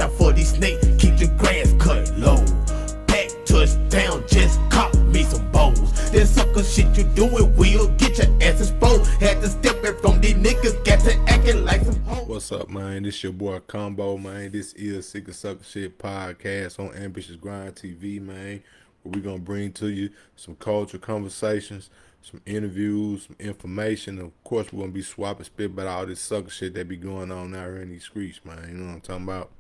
out for these snakes, keep the grass cut low. Back touchdown, just caught me some bowls. That sucker shit you doing will get your ass exposed. Had to step back from these niggas, got to acting like some hoes. What's up, man? This your boy Combo, man. This is Sick of Sucker Shit podcast on Ambitious Grind TV, man. Where we gonna bring to you some culture conversations, some interviews, some information. Of course, we're gonna be swapping spit about all this sucker shit that be going on out here in these streets, man. You know what I'm talking about?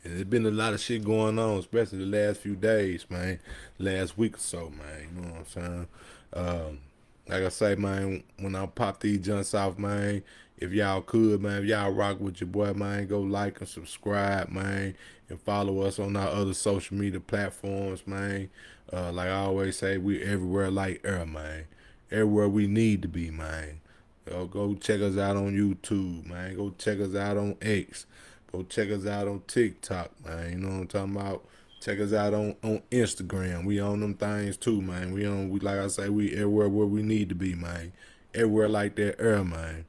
And there's been a lot of shit going on, especially the last few days, man. Last week or so, man. You know what I'm saying? Like I say, man, when I pop these junks off, man, if y'all could, man, if y'all rock with your boy, man, go like and subscribe, man, and follow us on our other social media platforms, man. Like I always say, we everywhere like air, man. Everywhere we need to be, man. Go check us out on YouTube, man. Go check us out on X. Go check us out on TikTok, man. You know what I'm talking about? Check us out on Instagram. We on them things too, man. We like I say, we everywhere where we need to be, man. Everywhere like that air, man.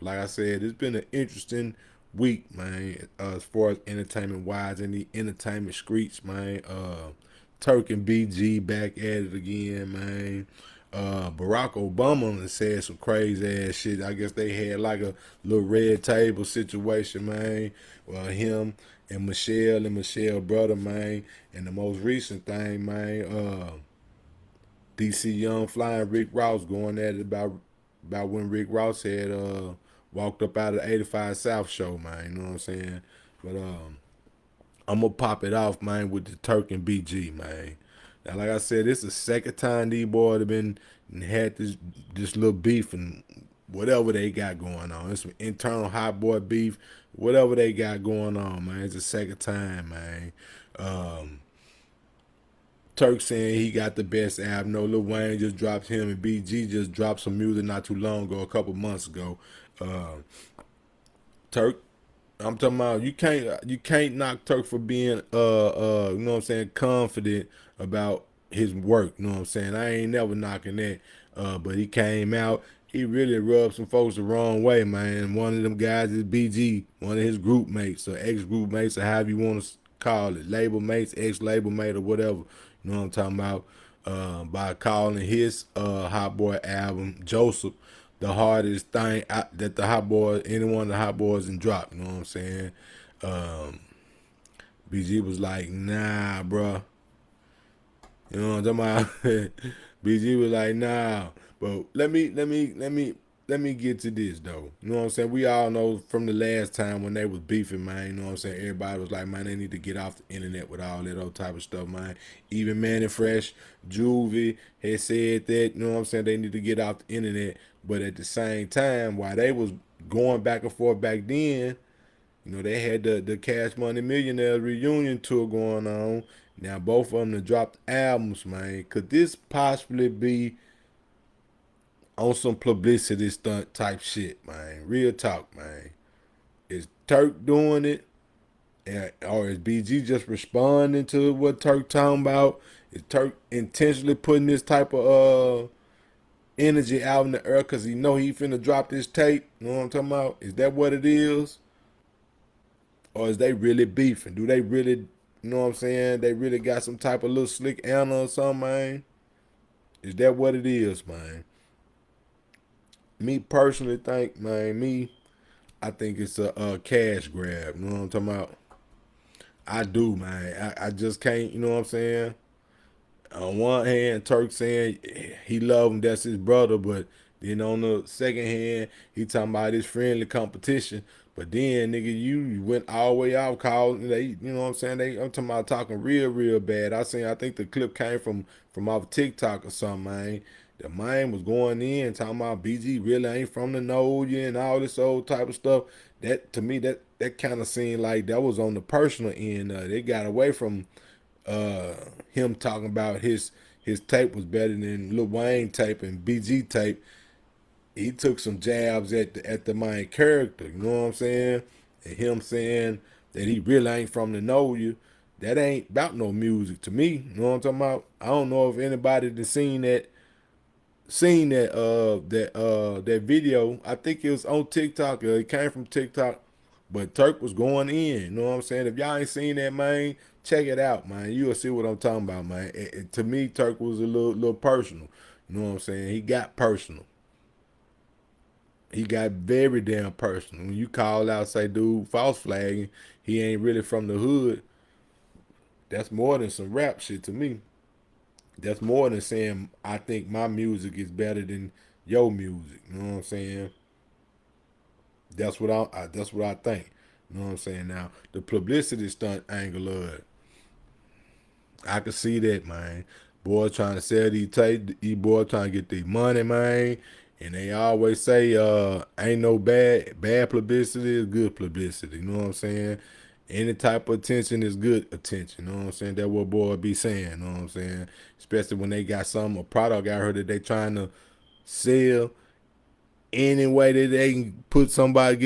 Like I said, it's been an interesting week, man, as far as entertainment wise in the entertainment streets, man. Turk and BG back at it again, man. Barack Obama said some crazy ass shit. I guess they had like a little red table situation, man. Him and Michelle brother, man. And the most recent thing, man, DC YoungFly and Rick Ross going at it about when Rick Ross had walked up out of the 85 South show, man. You know what I'm saying? But I'm gonna pop it off, man, with the Turk and BG, man. Now, like I said, this is the second time these boys have been had this little beef and whatever they got going on. It's some internal hot boy beef, whatever they got going on, man. It's the second time, man. Turk saying he got the best album. No, Lil Wayne just dropped him, and BG just dropped some music not too long ago, a couple months ago. Turk, I'm talking about you can't knock Turk for being you know what I'm saying, confident about his work. You know what I'm saying? I ain't never knocking that. But he came out, he really rubbed some folks the wrong way, man. One of them guys is BG, one of his group mates or ex-group mates or however you want to call it, label mates, ex-label mate or whatever. You know what I'm talking about? By calling his Hot Boy album Joseph the hardest thing that the Hot Boys, any one of the Hot Boys, done dropped. You know what I'm saying? BG was like, nah, bruh. You know what I'm talking about? BG was like, nah. But let me get to this though. You know what I'm saying? We all know from the last time when they was beefing, man. You know what I'm saying? Everybody was like, man, they need to get off the internet with all that old type of stuff, man. Even Manny Fresh, Juvie had said that. You know what I'm saying? They need to get off the internet. But at the same time, while they was going back and forth back then, you know, they had the Cash Money Millionaires reunion tour going on. Now both of them dropped albums, man. Could this possibly be on some publicity stunt type shit, man? Real talk, man. Is Turk doing it? Or is BG just responding to what Turk talking about? Is Turk intentionally putting this type of energy out in the air because he know he finna drop this tape? You know what I'm talking about? Is that what it is? Or is they really beefing? Do they really, you know what I'm saying, they really got some type of little slick Anna or something, man? Is that what it is, man? Me personally think, man, I think it's a cash grab. You know what I'm talking about? I do, man. I just can't, you know what I'm saying? On one hand, Turk saying he love him, that's his brother, but then on the second hand, he talking about his friendly competition. But then, nigga, you went all the way out, calling they, you know what I'm saying? I'm talking about talking real bad. I think the clip came from off TikTok or something, man. The man was going in talking about BG really ain't from the know you and all this old type of stuff. That to me, that kind of seemed like that was on the personal end. They got away from him talking about his tape was better than Lil Wayne tape and BG tape. He took some jabs at the main character, you know what I'm saying? And him saying that he really ain't from the know you. That ain't about no music to me. You know what I'm talking about? I don't know if anybody that seen that that video. I think it was on TikTok. It came from TikTok. But Turk was going in. You know what I'm saying? If y'all ain't seen that, man, check it out, man. You'll see what I'm talking about, man. To me, Turk was a little personal. You know what I'm saying? He got personal. He got very damn personal. When you call out, say, dude, false flagging, he ain't really from the hood. That's more than some rap shit to me. That's more than saying I think my music is better than your music. You know what I'm saying? That's what I think. You know what I'm saying? Now the publicity stunt angle of it, I can see that, man. Boys trying to sell these tapes, these boys trying to get their money, man. And they always say, ain't no bad publicity is good publicity. You know what I'm saying? Any type of attention is good attention. You know what I'm saying? That's what boy be saying. You know what I'm saying? Especially when they got a product out here that they trying to sell. Any way that they can get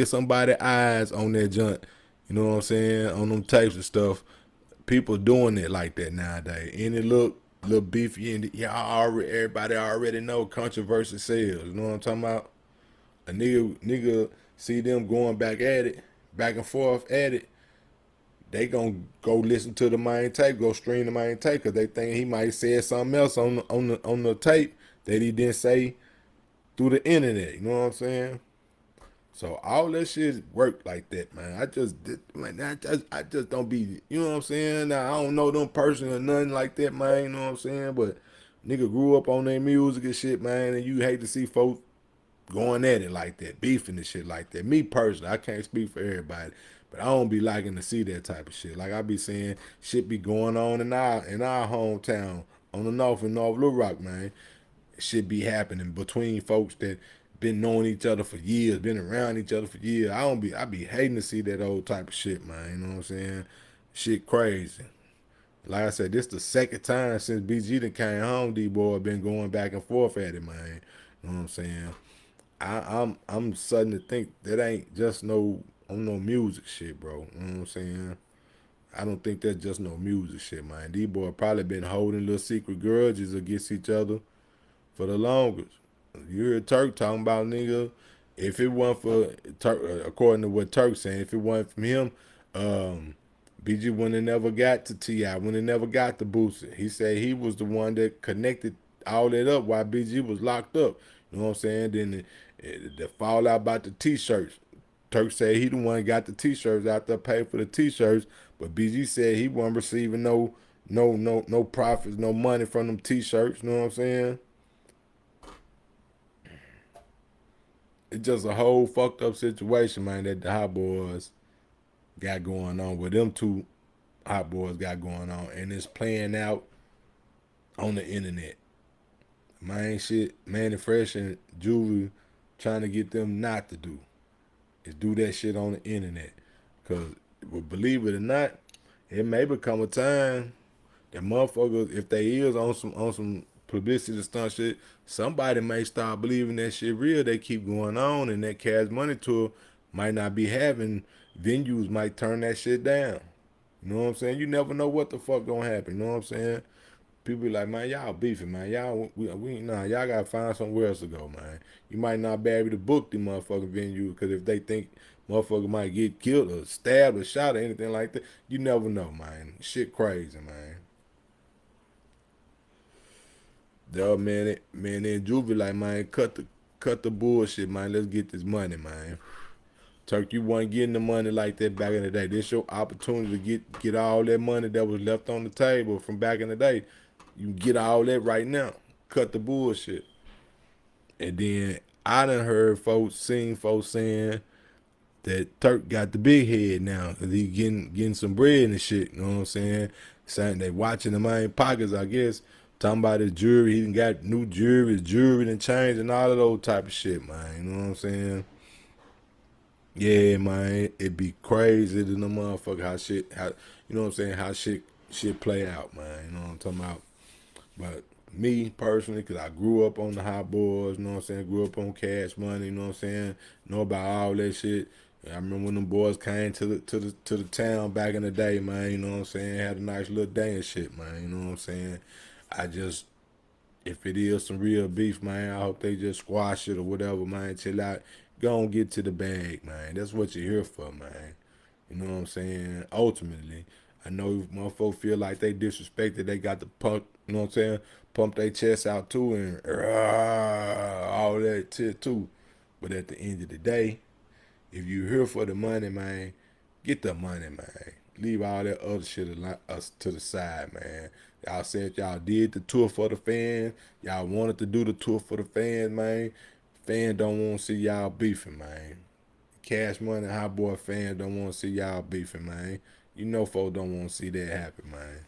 somebody eyes on that junk. You know what I'm saying? On them tapes and stuff. People doing it like that nowadays. Any little beefy and everybody already know controversy sells. You know what I'm talking about? A nigga see them going back at it, back and forth at it. They gonna go listen to the main tape, go stream the main tape, cause they think he might say something else on the tape that he didn't say through the internet. You know what I'm saying? So all that shit work like that, man. I just don't be, you know what I'm saying? Now I don't know them person or nothing like that, man. You know what I'm saying? But nigga grew up on their music and shit, man, and you hate to see folks going at it like that, beefing and shit like that. Me personally, I can't speak for everybody, but I don't be liking to see that type of shit. Like I be saying, shit be going on in our hometown on the north and North Little Rock, man. Shit be happening between folks that been knowing each other for years, been around each other for years. I be hating to see that old type of shit, man. You know what I'm saying? Shit crazy. Like I said, this the second time since BG done came home, D-boy been going back and forth at it, man. You know what I'm saying? I'm starting to think that ain't just no on no music shit, bro. You know what I'm saying? I don't think that's just no music shit, man. D-boy probably been holding little secret grudges against each other for the longest. You heard Turk talking about, nigga, if it wasn't for Turk, according to what Turk saying, if it wasn't from him, BG wouldn't have never got to T.I., wouldn't have never got the Boosie. He said he was the one that connected all that up while BG was locked up. You know what I'm saying? Then the fallout about the T-shirts. Turk said he the one got the T-shirts out there, paid for the T-shirts, but BG said he wasn't receiving no profits, no money from them T-shirts. You know what I'm saying? It's just a whole fucked up situation, man, that the Hot Boys got going on, with them two Hot Boys got going on, and it's playing out on the internet. Main shit, Manny Fresh and Juvie trying to get them not to do is do that shit on the internet. Cause, well, believe it or not, it may become a time that motherfuckers, if they is on some publicity stunt shit, somebody may start believing that shit real. They keep going on, and that Cash Money tour might not be having. Venues might turn that shit down. You know what I'm saying? You never know what the fuck gonna happen. You know what I'm saying? People be like, man, y'all beefing, man. Y'all gotta find somewhere else to go, man. You might not be able to book the motherfucking venue, because if they think motherfucker might get killed or stabbed or shot or anything like that, you never know, man. Shit crazy, man. The man, then Juvie like, man, cut the bullshit, man. Let's get this money, man. Turk, you wasn't getting the money like that back in the day. This your opportunity to get all that money that was left on the table from back in the day. You get all that right now. Cut the bullshit. And then I done heard seen folks saying that Turk got the big head now, cause he getting some bread and shit. You know what I'm saying? Saying they watching the main pockets, I guess. Talking about his jewelry, he done got new jewelry, his jewelry and changed and all of those type of shit, man. You know what I'm saying? Yeah, man, it be crazy to the motherfucker how you know what I'm saying, how shit play out, man. You know what I'm talking about? But me personally, cause I grew up on the Hot Boys, you know what I'm saying? Grew up on Cash Money, you know what I'm saying? Know about all that shit. I remember when them boys came to the town back in the day, man. You know what I'm saying? Had a nice little day and shit, man. You know what I'm saying? I just, if it is some real beef, man, I hope they just squash it or whatever, man. Chill out. go and get to the bag, man. That's what you're here for, man. You know what I'm saying? Ultimately, I know motherfuckers feel like they disrespected. They got the pump, you know what I'm saying? Pump their chest out too and all that shit too. But at the end of the day, if you here for the money, man, get the money, man. Leave all that other shit us to the side, man. Y'all said y'all did the tour for the fans. Y'all wanted to do the tour for the fans, man. Fans don't want to see y'all beefing, man. Cash Money Hot Boy fans don't want to see y'all beefing, man. You know folks don't want to see that happen, man.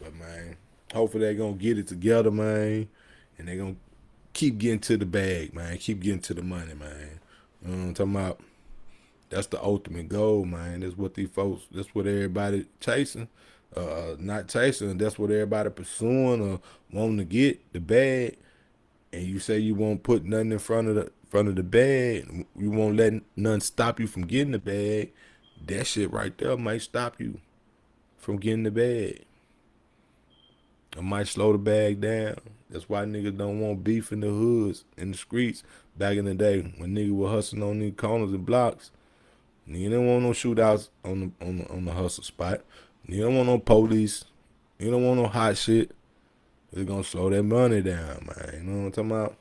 But, man, hopefully they going to get it together, man. And they going to keep getting to the bag, man. Keep getting to the money, man. You know what I'm talking about? That's the ultimate goal, man. That's what these folks, that's what everybody chasing. Not chasing, that's what everybody pursuing or wanting to get, the bag. And you say you won't put nothing in front of the bag, you won't let nothing stop you from getting the bag. That shit right there might stop you from getting the bag. It might slow the bag down. That's why niggas don't want beef in the hoods, in the streets. Back in the day, when niggas were hustling on these corners and blocks, nigga didn't want no shootouts on the hustle spot. You don't want no police. You don't want no hot shit. It's gonna slow that money down, man. You know what I'm talking about?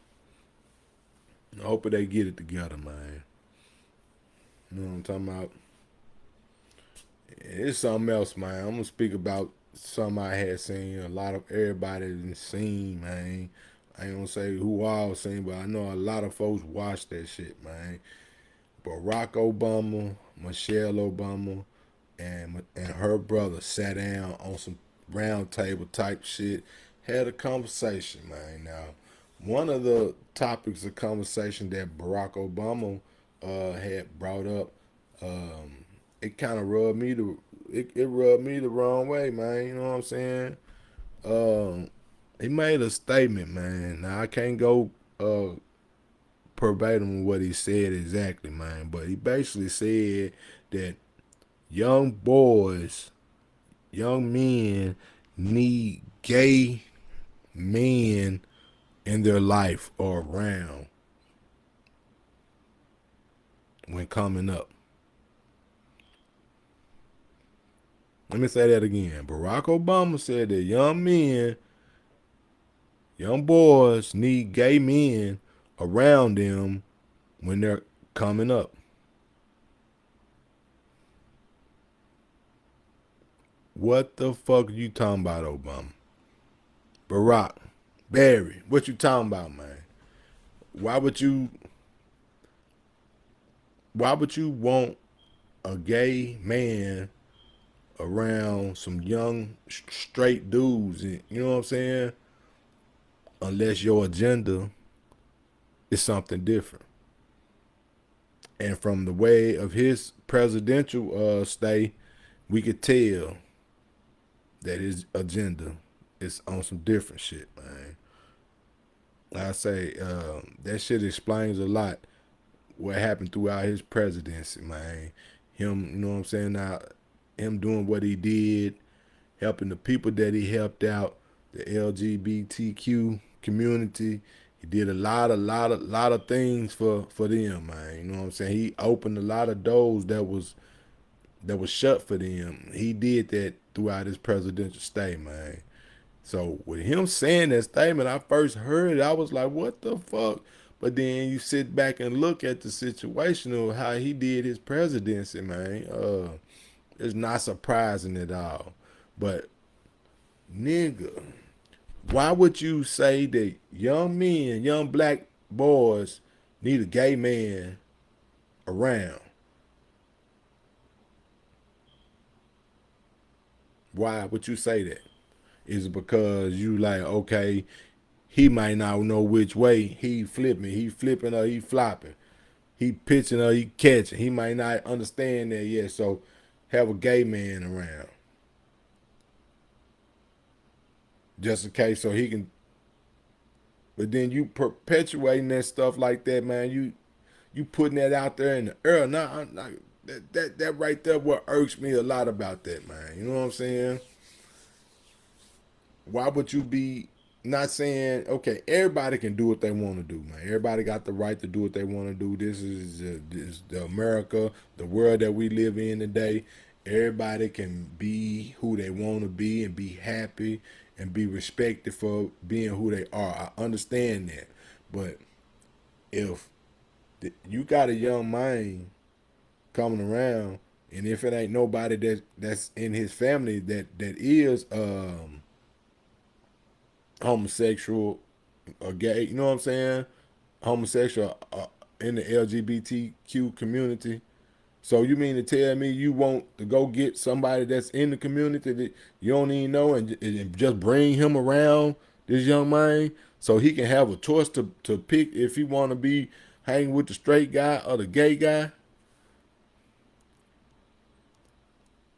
I hope they get it together, man. You know what I'm talking about? It's something else, man. I'm gonna speak about something I had seen. A lot of everybody didn't seen, man. I ain't gonna say who all seen, but I know a lot of folks watched that shit, man. Barack Obama, Michelle Obama, and her brother sat down on some round table type shit, had a conversation, man. Now, one of the topics of conversation that Barack Obama had brought up, it kind of rubbed me it rubbed me the wrong way, man. You know what I'm saying? He made a statement, man. Now I can't go verbatim what he said exactly, man, but he basically said that young boys, young men need gay men in their life or around when coming up. Let me say that again. Barack Obama said that young men, young boys need gay men around them when they're coming up. What the fuck are you talking about, Obama? Barack, Barry, what you talking about, man? Why would you want a gay man around some young straight dudes, and you know what I'm saying? Unless your agenda is something different. And from the way of his presidential stay, we could tell that his agenda is on some different shit, man. Like I say, that shit explains a lot what happened throughout his presidency, man. Him, you know what I'm saying? Now, him doing what he did, helping the people that he helped out, the LGBTQ community. He did a lot of things for them, man. You know what I'm saying? He opened a lot of doors that was shut for them. He did that throughout his presidential stay, man. So with him saying that statement, I first heard it, I was like, what the fuck? But then you sit back and look at the situation of how he did his presidency, man. It's not surprising at all. But nigga, why would you say that young men, young black boys need a gay man around? Why would you say that? Is it because you like, okay, he might not know which way he flipping or he flopping, he pitching or he catching. He might not understand that yet, so have a gay man around. Just in case so he can. But then you perpetuating that stuff like that, man. You putting that out there in the air. Now, that right there what irks me a lot about that, man. You know what I'm saying? Why would you be not saying okay, everybody can do what they want to do, man. Everybody got the right to do what they want to do. This is the America, the world that we live in today. Everybody can be who they want to be and be happy and be respected for being who they are. I understand that, but if you got a young mind coming around, and if it ain't nobody that's in his family that is homosexual or gay, you know what I'm saying? Homosexual in the LGBTQ community. So you mean to tell me you want to go get somebody that's in the community that you don't even know and just bring him around this young man so he can have a choice to pick if he want to be hanging with the straight guy or the gay guy?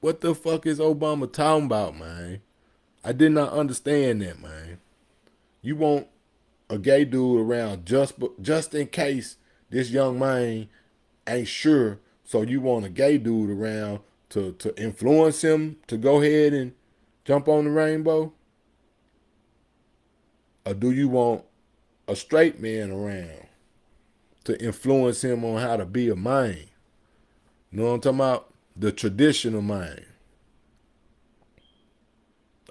What the fuck is Obama talking about, man? I did not understand that, man. You want a gay dude around just in case this young man ain't sure. So you want a gay dude around to influence him to go ahead and jump on the rainbow? Or do you want a straight man around to influence him on how to be a man? You know what I'm talking about? The traditional man.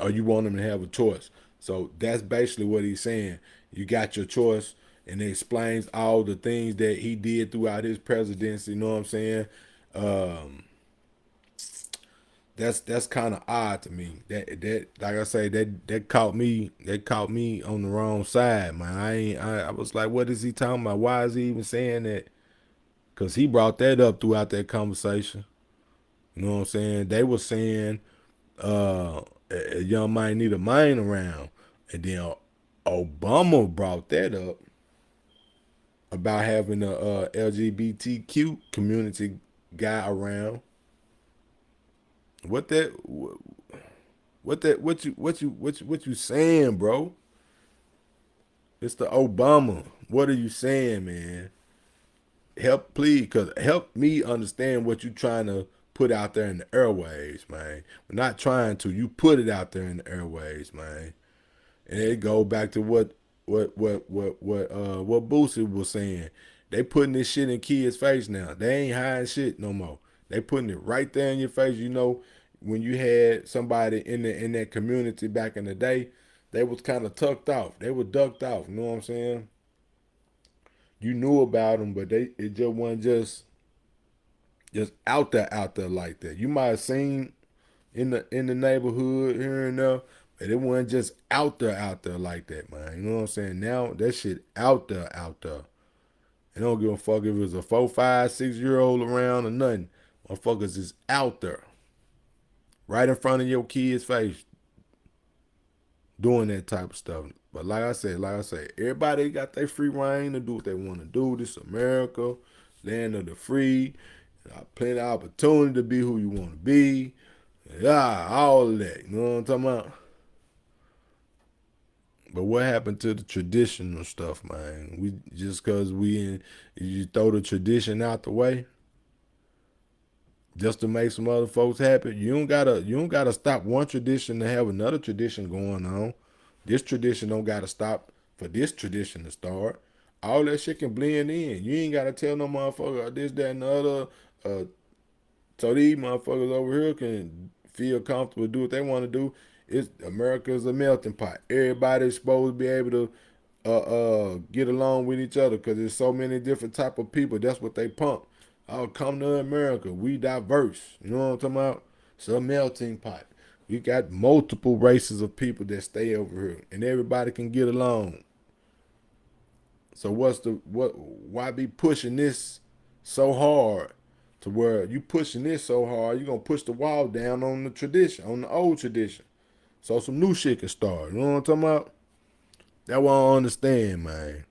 Or you want him to have a choice. So that's basically what he's saying. You got your choice, and it explains all the things that he did throughout his presidency. You know what I'm saying? Um, that's kind of odd to me. That like I say, that caught me on the wrong side, man. I was like, what is he talking about? Why is he even saying that? Cause he brought that up throughout that conversation. You know what I'm saying? They were saying a young man need a man around, and then Obama brought that up about having a LGBTQ community guy around. What that? What you saying, bro? It's the Obama. What are you saying, man? Help, please, cause help me understand what you trying to put out there in the airways, man. We're not trying to. You put it out there in the airways, man. And it go back to what Boosie was saying. They putting this shit in kids' face now. They ain't hiding shit no more. They putting it right there in your face. You know, when you had somebody in that community back in the day, they was kind of tucked off. They were ducked off. You know what I'm saying? You knew about them, but it just wasn't just out there like that. You might have seen in the neighborhood here and there, but it wasn't just out there like that, man. You know what I'm saying? Now that shit out there. They don't give a fuck if it's a 4, 5, 6 year old around or nothing. Motherfuckers is out there, right in front of your kid's face, doing that type of stuff. But like I said, everybody got their free reign to do what they want to do. This America, land of the free, plenty of opportunity to be who you want to be. Yeah, all of that. You know what I'm talking about? But what happened to the traditional stuff, man? We just cause you throw the tradition out the way just to make some other folks happy. You don't gotta stop one tradition to have another tradition going on. This tradition don't gotta stop for this tradition to start. All that shit can blend in. You ain't gotta tell no motherfucker this, that, and the other. So these motherfuckers over here can feel comfortable, do what they want to do. It's America's a melting pot. Everybody's supposed to be able to get along with each other because there's so many different type of people. That's what they pump. Oh, come to America. We diverse. You know what I'm talking about? It's a melting pot. We got multiple races of people that stay over here, and everybody can get along. So why be pushing this so hard to where you pushing this so hard, you're gonna push the wall down on the tradition, on the old tradition. So some new shit can start. You know what I'm talking about? That's what I don't understand, man.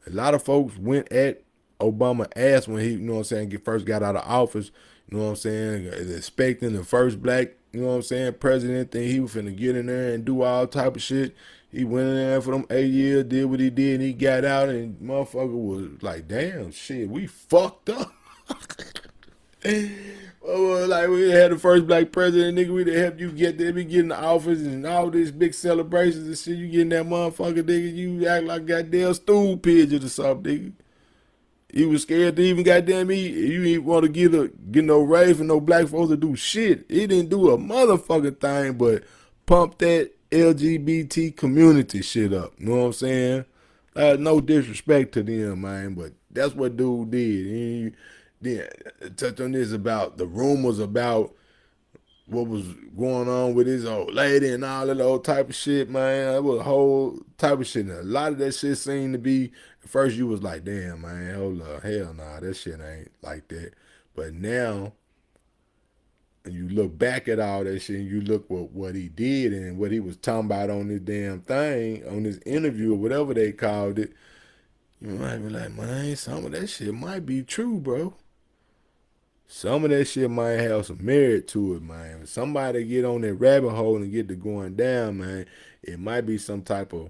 A lot of folks went at Obama ass when he, you know what I'm saying, first got out of office, you know what I'm saying, expecting the first black, you know what I'm saying, president thing. He was finna get in there and do all type of shit. He went in there for them 8 years, did what he did, and he got out, and motherfucker was like, damn, shit, we fucked up. Like we had the first black president, nigga. We done help you get there, be getting the office and all these big celebrations and shit. You getting that motherfucker, nigga. You act like goddamn stool pigeon or something, nigga. He was scared to even goddamn eat. You ain't want to get no raise for no black folks to do shit. He didn't do a motherfucking thing but pump that LGBT community shit up. You know what I'm saying? No disrespect to them, man, but that's what dude did. He touch on this about the rumors about what was going on with his old lady and all that old type of shit, man. That was a whole type of shit. And a lot of that shit seemed to be, at first you was like, damn, man, hold up, hell nah, that shit ain't like that. But now, and you look back at all that shit and you look what he did and what he was talking about on this damn thing, on this interview or whatever they called it, you might be like, man, some of that shit might be true, bro. Some of that shit might have some merit to it, man. If somebody get on that rabbit hole and get to going down, man, it might be some type of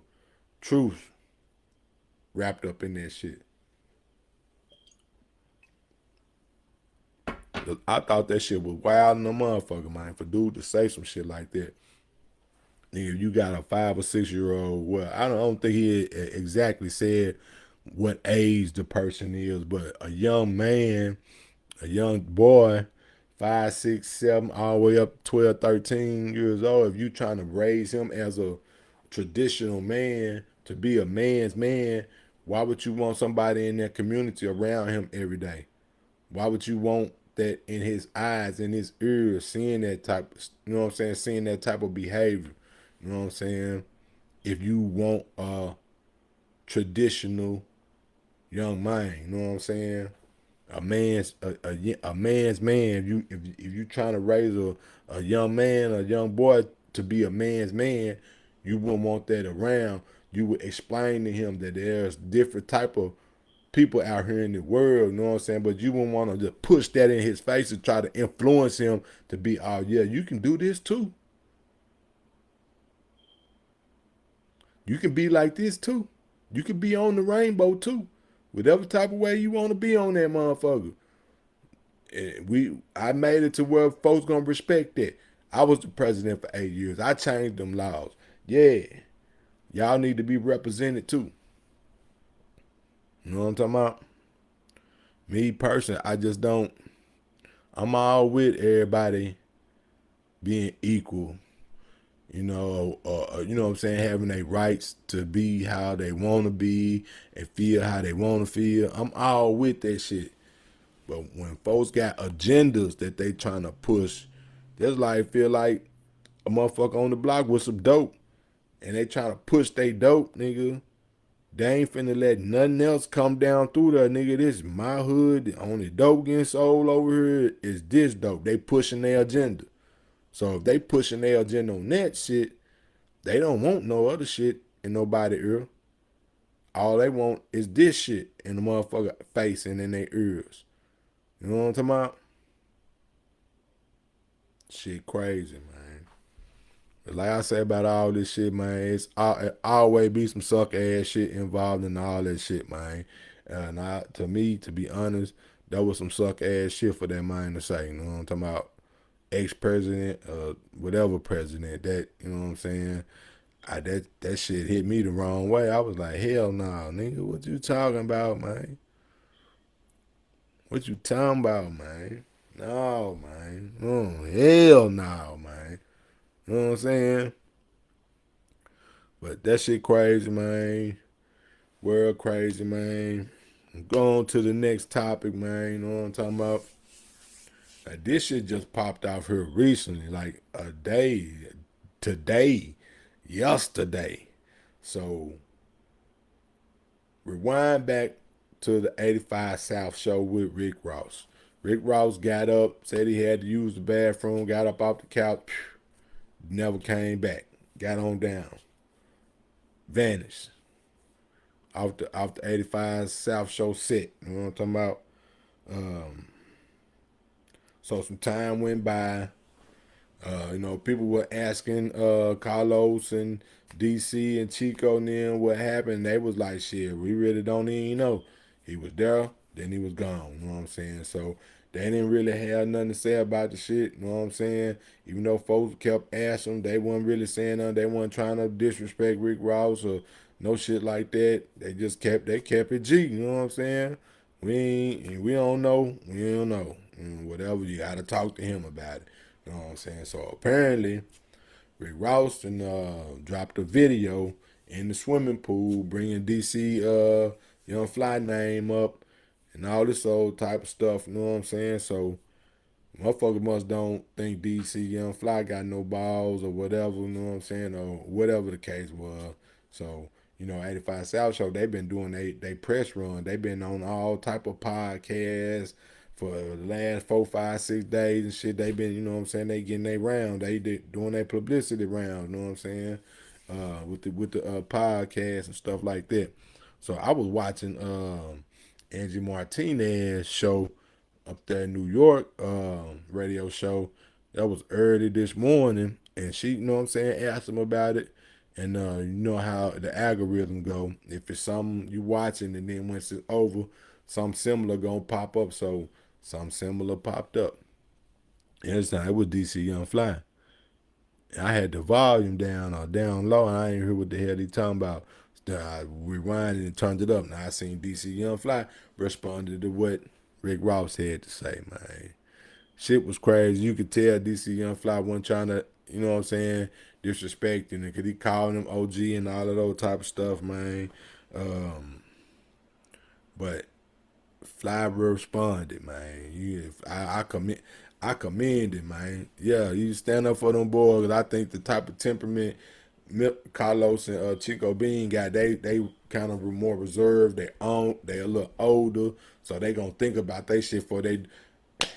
truth wrapped up in that shit. I thought that shit was wild in the motherfucker, man, for dude to say some shit like that. Nigga, you got a 5 or 6 year old. Well, I don't think he exactly said what age the person is, but a young man, a young boy, 5, 6, 7, all the way up 12, 13 years old, if you trying to raise him as a traditional man to be a man's man, why would you want somebody in that community around him every day? Why would you want that in his eyes, in his ears, seeing that type, you know what I'm saying, seeing that type of behavior? You know what I'm saying? If you want a traditional young man, you know what I'm saying? A man's man. If you trying to raise a young man, a young boy to be a man's man, you wouldn't want that around. You would explain to him that there's different type of people out here in the world, you know what I'm saying? But you wouldn't want to just push that in his face and try to influence him to be, oh yeah, you can do this too. You can be like this too. You can be on the rainbow too. Whatever type of way you want to be on that motherfucker. And I made it to where folks gonna respect that. I was the president for 8 years. I changed them laws. Yeah. Y'all need to be represented too. You know what I'm talking about? Me personally, I just don't. I'm all with everybody being equal. You know what I'm saying, having their rights to be how they want to be and feel how they want to feel. I'm all with that shit. But when folks got agendas that they trying to push, that's like, feel like a motherfucker on the block with some dope and they trying to push they dope, nigga. They ain't finna let nothing else come down through there, nigga. This is my hood. The only dope getting sold over here is this dope. They pushing their agenda. So if they pushing their agenda on that shit, they don't want no other shit in nobody's ear. All they want is this shit in the motherfucker face and in their ears. You know what I'm talking about? Shit crazy, man. But like I say about all this shit, man, it always be some suck ass shit involved in all that shit, man. And to me, to be honest, that was some suck ass shit for that man to say. You know what I'm talking about? Ex-president, whatever president, that, you know what I'm saying? That shit hit me the wrong way. I was like, hell no, nigga, what you talking about, man? What you talking about, man? No, man. Oh, hell no, man. You know what I'm saying? But that shit crazy, man. World crazy, man. Going to the next topic, man. You know what I'm talking about? Like, this shit just popped off here recently, like a day, today, yesterday. So, rewind back to the 85 South show with Rick Ross. Rick Ross got up, said he had to use the bathroom, got up off the couch, never came back. Got on down. Vanished. Off the 85 South show set. You know what I'm talking about? So some time went by. People were asking Carlos and DC and Chico and then what happened. They was like, shit, we really don't even know. He was there, then he was gone. You know what I'm saying? So They didn't really have nothing to say about the shit. You know what I'm saying? Even though folks kept asking them, they weren't really saying nothing. They weren't trying to disrespect Rick Ross or no shit like that. They kept it G. You know what I'm saying? We don't know. We don't know. Whatever, you gotta talk to him about it. You know what I'm saying? So apparently, Rick Ross and dropped a video in the swimming pool, bringing DC YoungFly name up and all this old type of stuff. You know what I'm saying? So motherfucker must don't think DC YoungFly got no balls or whatever. You know what I'm saying? Or whatever the case was. So 85 South Show, they've been doing they press run. They've been on all type of podcasts for the last 4, 5, 6 days and shit. They been, they getting their round. They doing their publicity round, you know what I'm saying? With the podcast and stuff like that. So I was watching Angie Martinez show up there in New York, radio show. That was early this morning, and she, asked him about it. And you know how the algorithm go. If it's something you watching and then once it's over, something similar gonna pop up. So something similar popped up. And this time it was DC YoungFly. I had the volume down or down low, and I didn't hear what the hell he talking about. So I rewinded and turned it up. Now I seen DC YoungFly responded to what Rick Ross had to say, man. Shit was crazy. You could tell DC YoungFly wasn't trying to, you know what I'm saying, disrespecting it, because he called him OG and all of those type of stuff, man. But Fly responded, man. I commend it, man. Yeah, you stand up for them boys. I think the type of temperament Carlos and Chico Bean got, they kind of more reserved. They a little older, so they gonna think about they shit before they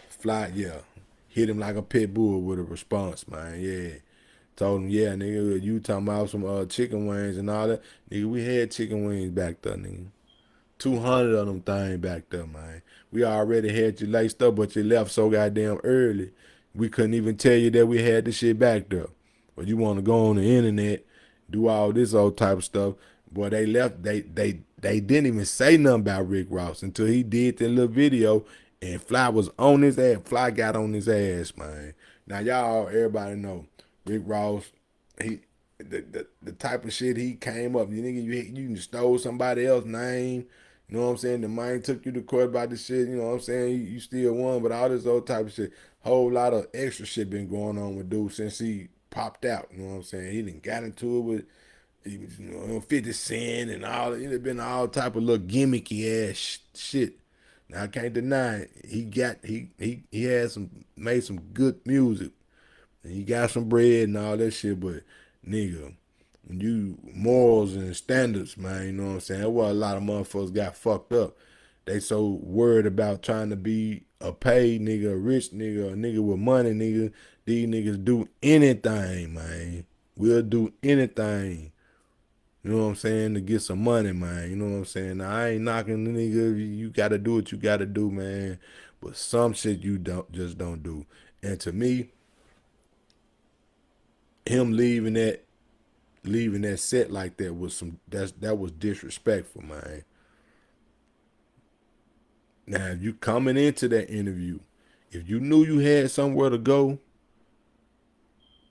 fly. Yeah, hit him like a pit bull with a response, man. Yeah. Told him, yeah, nigga, you talking about some chicken wings and all that. Nigga, we had chicken wings back there, nigga. 200 of them things back there, man. We already had you laced up, but you left so goddamn early. We couldn't even tell you that we had the shit back there. But you want to go on the internet, do all this old type of stuff. Boy, they left. They didn't even say nothing about Rick Ross until he did that little video, and Fly was on his ass. Fly got on his ass, man. Now y'all, everybody know Rick Ross. The type of shit he came up. You stole somebody else's name. You know what I'm saying? The man took you to court about this shit. You know what I'm saying? You still won, but all this old type of shit. Whole lot of extra shit been going on with dude since he popped out. You know what I'm saying? He didn't got into it with 50 Cent and all. It been all type of little gimmicky ass shit. Now I can't deny it. He had made some good music. And he got some bread and all that shit, but nigga, when you morals and standards, man, you know what I'm saying? That's why a lot of motherfuckers got fucked up. They so worried about trying to be a paid nigga, a rich nigga, a nigga with money, nigga. These niggas do anything, man. We'll do anything. You know what I'm saying? To get some money, man. You know what I'm saying? Now, I ain't knocking the nigga. You gotta do what you gotta do, man. But some shit you don't do. And to me, him leaving that set like that was that was disrespectful, man. Now, if you coming into that interview, if you knew you had somewhere to go,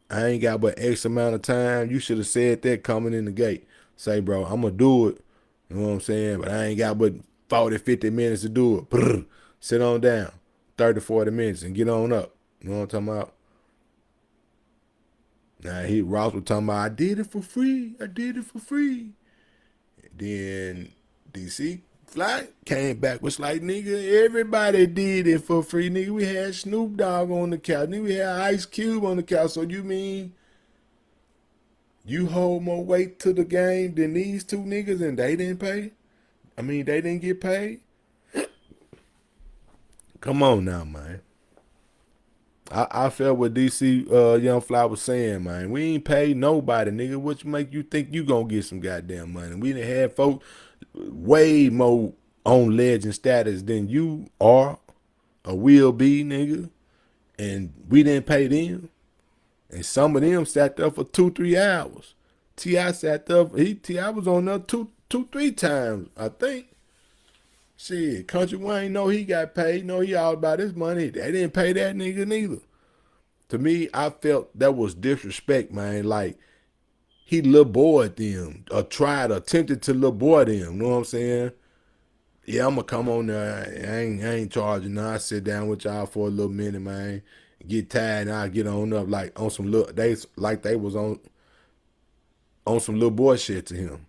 I ain't got but X amount of time, you should have said that coming in the gate. Say, bro, I'm gonna do it. You know what I'm saying? But I ain't got but 40, 50 minutes to do it. Brr, sit on down. 30, 40 minutes and get on up. You know what I'm talking about? Now Ross was talking about, I did it for free. I did it for free. Then DC Fly came back, was like, nigga, everybody did it for free. Nigga, we had Snoop Dogg on the couch. Nigga, we had Ice Cube on the couch. So you mean you hold more weight to the game than these two niggas and they didn't pay? I mean, they didn't get paid? Come on now, man. I felt what DC YoungFly was saying, man. We ain't paid nobody, nigga. What make you think you gonna get some goddamn money? We done had folks way more on legend status than you are or will be, nigga. And we didn't pay them. And some of them sat there for 2, 3 hours. T.I. sat there. T.I. was on there two, 3 times, I think. Shit, Country Wayne know he got paid. Know he all about his money. They didn't pay that nigga neither. To me, I felt that was disrespect, man. Like he little boyed them, or attempted to little boy them. You know what I'm saying? Yeah, I'm gonna come on there. I ain't charging. Now I sit down with y'all for a little minute, man. Get tired, and I get on up like on some little. They was on some little boy shit to him.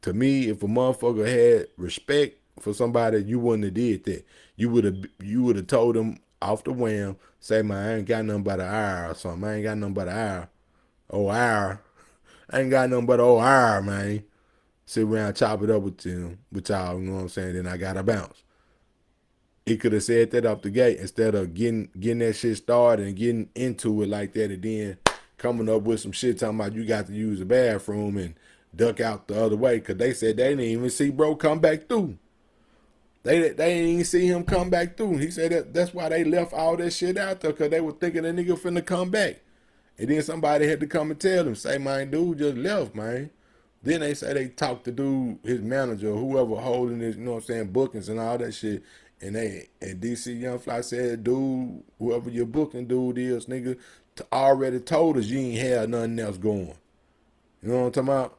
To me, if a motherfucker had respect for somebody, you wouldn't have did that. You would have told them off the wham, say, man, I ain't got nothing but an hour or something. I ain't got nothing but an hour. Oh, hour. I ain't got nothing but an hour, man. Sit around, chop it up with y'all, you know what I'm saying? Then I gotta bounce. He could have said that off the gate instead of getting that shit started and getting into it like that, and then coming up with some shit talking about you got to use the bathroom and duck out the other way, because they said they didn't even see bro come back through. They didn't even see him come back through. He said that's why they left all that shit out there, because they were thinking the nigga finna come back. And then somebody had to come and tell them, say, man, dude just left, man. Then they say they talked to dude, his manager, whoever holding his, you know what I'm saying, bookings and all that shit. And DC YoungFly said, dude, whoever your booking dude is, nigga, already told us you ain't had nothing else going. You know what I'm talking about?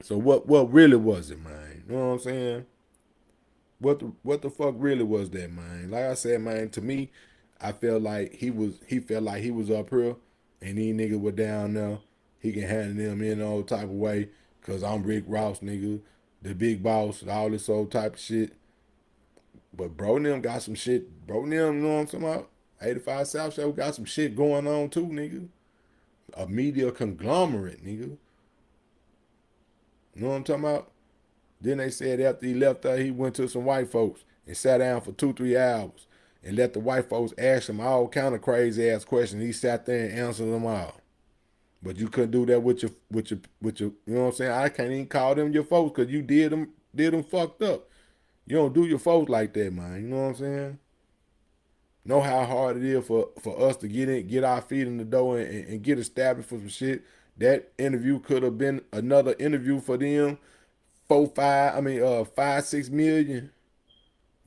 So what really was it, man? You know what I'm saying? What the fuck really was that, man? Like I said, man, to me, I felt like he felt like he was up here and these niggas were down there. He can handle them in all type of way, cause I'm Rick Ross, nigga, the big boss, all this old type of shit. But bro them got some shit. Bro them, you know what I'm talking about? 85 South Show got some shit going on too, nigga. A media conglomerate, nigga. You know what I'm talking about? Then they said after he left there, he went to some white folks and sat down for 2-3 hours and let the white folks ask him all kind of crazy ass questions. He sat there and answered them all. But you couldn't do that with your, you know what I'm saying? I can't even call them your folks, because you did them fucked up. You don't do your folks like that, man. You know what I'm saying? Know how hard it is for us to get our feet in the door and get established for some shit. That interview could have been another interview for them. 5-6 million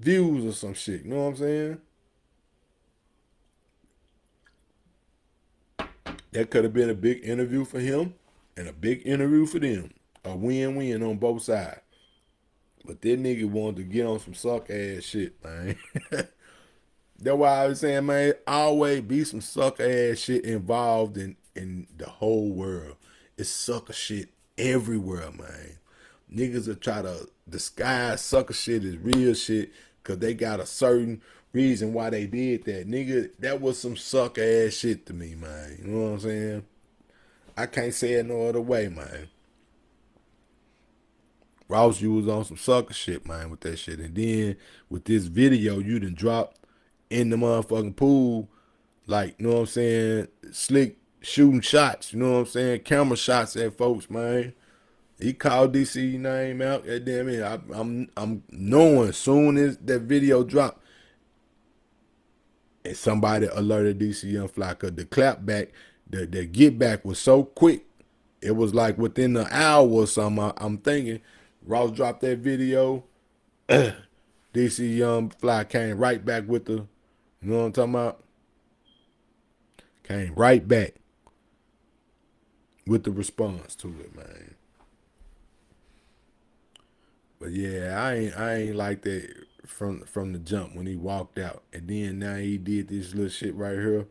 views or some shit. You know what I'm saying? That could have been a big interview for him and a big interview for them. A win-win on both sides. But that nigga wanted to get on some suck ass shit, man. That's why I was saying, man, always be some sucker ass shit involved in the whole world. It's sucker shit everywhere, man. Niggas will try to disguise sucker shit as real shit because they got a certain reason why they did that. Nigga, that was some sucker ass shit to me, man. You know what I'm saying? I can't say it no other way, man. Ross, you was on some sucker shit, man, with that shit. And then with this video you done dropped in the motherfucking pool, like, you know what I'm saying, slick shooting shots, you know what I'm saying, camera shots at folks, man. He called DC name out. God damn it, I'm knowing soon as that video dropped, and somebody alerted DC YoungFly, cause the clap back, the get back was so quick. It was like within an hour or something. I'm thinking Ross dropped that video. DC YoungFly came right back with the, you know what I'm talking about? Came right back with the response to it, man. But yeah, I ain't like that from the jump when he walked out. And then now he did this little shit right here.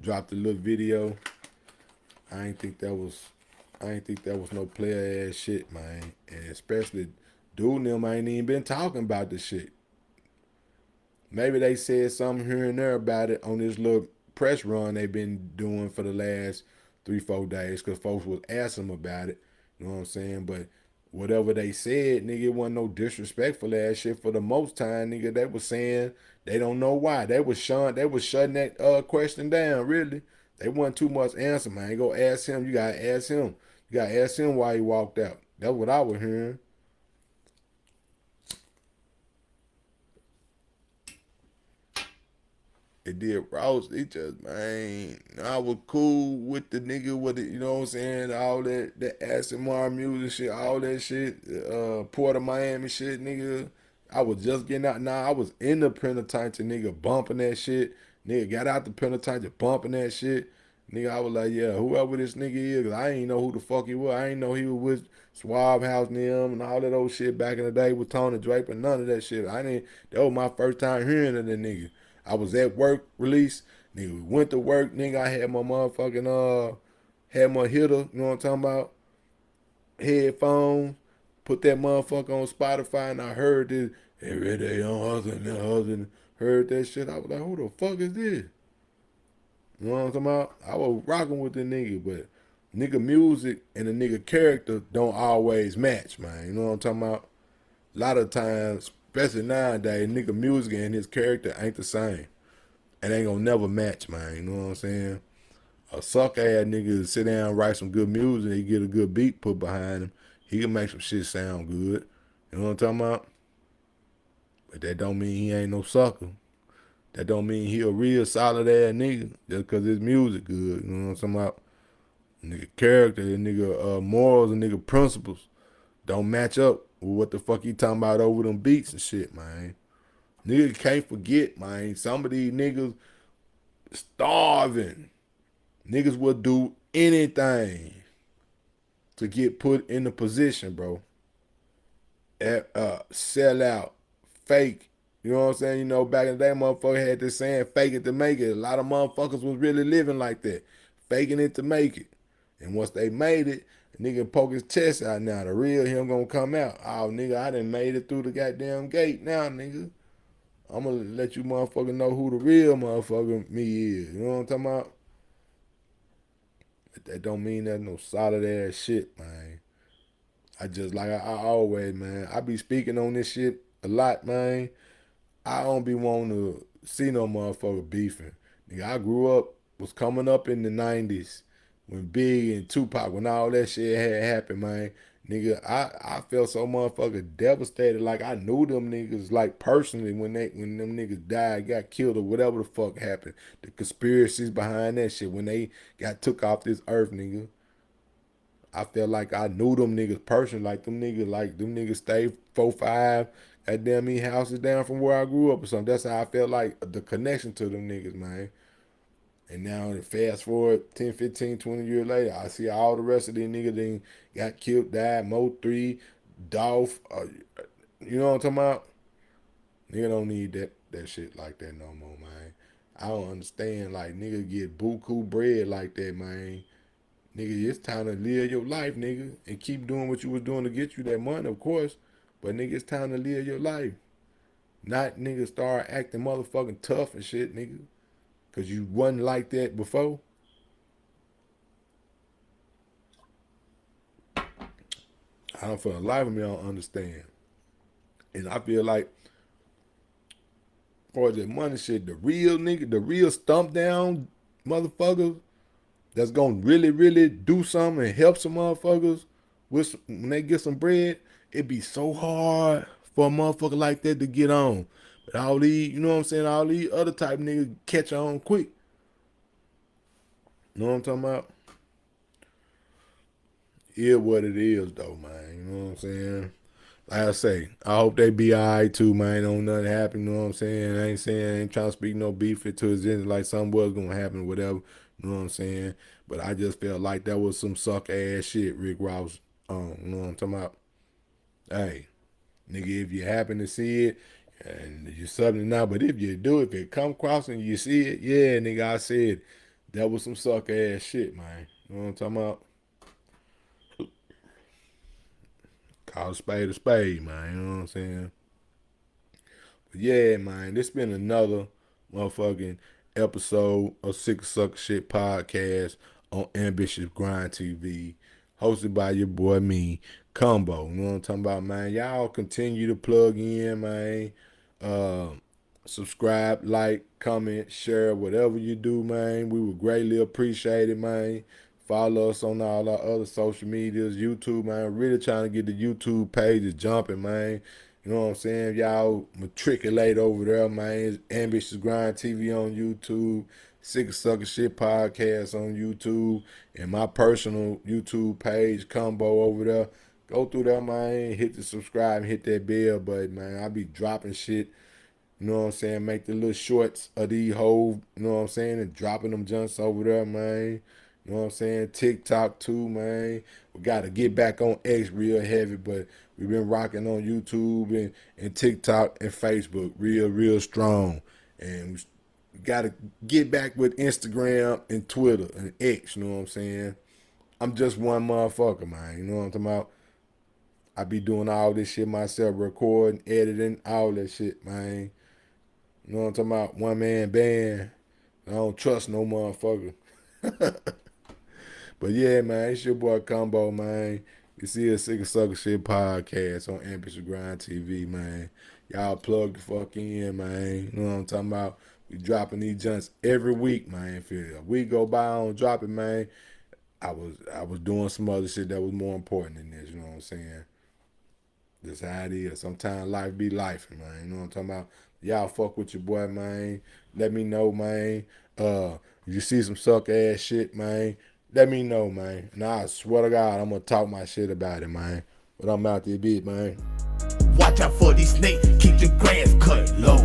Dropped a little video. I ain't think that was no player ass shit, man. And especially dude and them ain't even been talking about this shit. Maybe they said something here and there about it on this little press run they've been doing for the last 3-4 days, because folks was asking them about it. You know what I'm saying? But whatever they said, nigga, it wasn't no disrespectful ass shit for the most time, nigga. They was saying they don't know why. They was shutting that question down, really. They wasn't too much answer, man. Go ask him. You gotta ask him. You gotta ask him why he walked out. That's what I was hearing. It did roast. It just, man, I was cool with the nigga with it, you know what I'm saying? All that Aston Martin music shit, all that shit, Port of Miami shit, nigga. I was just getting out. Nah, I was in the penitentiary, nigga, bumping that shit. Nigga got out the penitentiary, bumping that shit. Nigga, I was like, yeah, whoever this nigga is, 'cause I ain't know who the fuck he was. I ain't know he was with Swab House and them and all that old shit back in the day with Tony Draper. None of that shit. I didn't. That was my first time hearing of that nigga. I was at work release. Nigga, we went to work. Nigga, I had my motherfucking had my hitter. You know what I'm talking about? Headphones. Put that motherfucker on Spotify, and I heard this every day on hustling. Heard that shit. I was like, who the fuck is this? You know what I'm talking about? I was rocking with the nigga, but nigga music and the nigga character don't always match, man. You know what I'm talking about? A lot of times, especially nowadays, nigga music and his character ain't the same. And ain't gonna never match, man. You know what I'm saying? A suck ass nigga sit down and write some good music, he get a good beat put behind him, he can make some shit sound good. You know what I'm talking about? But that don't mean he ain't no sucker. That don't mean he a real solid ass nigga just cause his music good. You know what I'm talking about? Nigga character, nigga morals and nigga principles don't match up with what the fuck he talking about over them beats and shit, man. Nigga can't forget, man. Some of these niggas starving. Niggas will do anything to get put in the position, bro. Sell out, fake. You know what I'm saying? You know, back in the day, motherfucker had this saying, fake it to make it. A lot of motherfuckers was really living like that. Faking it to make it. And once they made it, the nigga poke his chest out now. The real him gonna come out. Oh, nigga, I done made it through the goddamn gate now, nigga. I'm gonna let you motherfucker know who the real motherfucker me is. You know what I'm talking about? But that don't mean that's no solid ass shit, man. I just like I always, man. I be speaking on this shit a lot, man. I don't be wanting to see no motherfucker beefing. Nigga, I grew up, was coming up in the 90s when Big and Tupac, when all that shit had happened, man. Nigga, I felt so motherfucker devastated. Like I knew them niggas like personally when them niggas died, got killed or whatever the fuck happened. The conspiracies behind that shit when they got took off this earth, nigga. I felt like I knew them niggas personally, like them niggas stayed 4-5 goddamn me houses down from where I grew up or something. That's how I felt like the connection to them niggas, man. And now fast forward 10, 15, 20 years later, I see all the rest of these niggas then got killed, died, Mo 3, Dolph, you know what I'm talking about? Nigga don't need that shit like that no more, man. I don't understand, like, nigga get buku bread like that, man. Nigga, it's time to live your life, nigga, and keep doing what you was doing to get you that money, of course. But nigga, it's time to live your life. Not nigga start acting motherfucking tough and shit, nigga. Cause you wasn't like that before. I don't for the life of me I don't understand. And I feel like for the money shit, the real nigga, the real stump down motherfuckers that's gonna really, really do something and help some motherfuckers when they get some bread, it be so hard for a motherfucker like that to get on. But all these, you know what I'm saying, all these other type niggas catch on quick. You know what I'm talking about? Is what it is though, man. You know what I'm saying? Like I say, I hope they be alright too, man. Don't nothing happen, you know what I'm saying? I ain't saying I ain't trying to speak no beef to his end like something was gonna happen, whatever. You know what I'm saying? But I just felt like that was some suck ass shit Rick Ross you know what I'm talking about? Hey, nigga, if you happen to see it and you're something now, but if you do, if it come across and you see it, yeah, nigga, I said that was some suck ass shit, man. You know what I'm talking about? Call a spade, man. You know what I'm saying? But yeah, man, this been another motherfucking episode of Sick Suck Shit podcast on Ambitious Grind TV, hosted by your boy me, Combo. You know what I'm talking about, man? Y'all continue to plug in, man. Uh, Subscribe, like, comment, share, whatever you do, man. We would greatly appreciate it, man. Follow us on all our other social medias, YouTube, man. Really trying to get the YouTube pages jumping, man. You know what I'm saying? Y'all matriculate over there, man. It's Ambitious Grind TV on YouTube, Sick of Sucker Shit Podcast on YouTube, and my personal YouTube page combo over there. Go through there, man. Hit the subscribe, hit that bell button, man. I be dropping shit. You know what I'm saying? Make the little shorts of these hoes, you know what I'm saying? And dropping them junks over there, man. You know what I'm saying? TikTok too, man. We got to get back on X real heavy, but we've been rocking on YouTube and TikTok and Facebook real strong. And we got to get back with Instagram and Twitter and X, you know what I'm saying? I'm just one motherfucker, man. You know what I'm talking about? I be doing all this shit myself, recording, editing, all that shit, man. You know what I'm talking about? One man band. I don't trust no motherfucker. But yeah, man, it's your boy Combo, man. You see a Sick of Sucker Shit podcast on Ambitious Grind TV, man. Y'all plug the fuck in, man. You know what I'm talking about? We dropping these junts every week, man. If a week go by, I don't drop it, man. I was doing some other shit that was more important than this, you know what I'm saying? That's how it is. Sometimes life be life, man. You know what I'm talking about? Y'all fuck with your boy, man. Let me know, man. If you see some suck ass shit, man, let me know, man. Now I swear to God, I'm gonna talk my shit about it, man. But I'm out there bit, man. Watch out for these snakes, keep the grass cut low.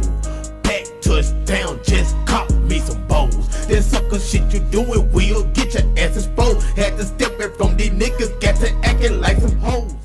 Back touchdown, just caught me some bows. That sucker shit you doing will get your ass exposed. Had to step back from these niggas, got to acting like some hoes.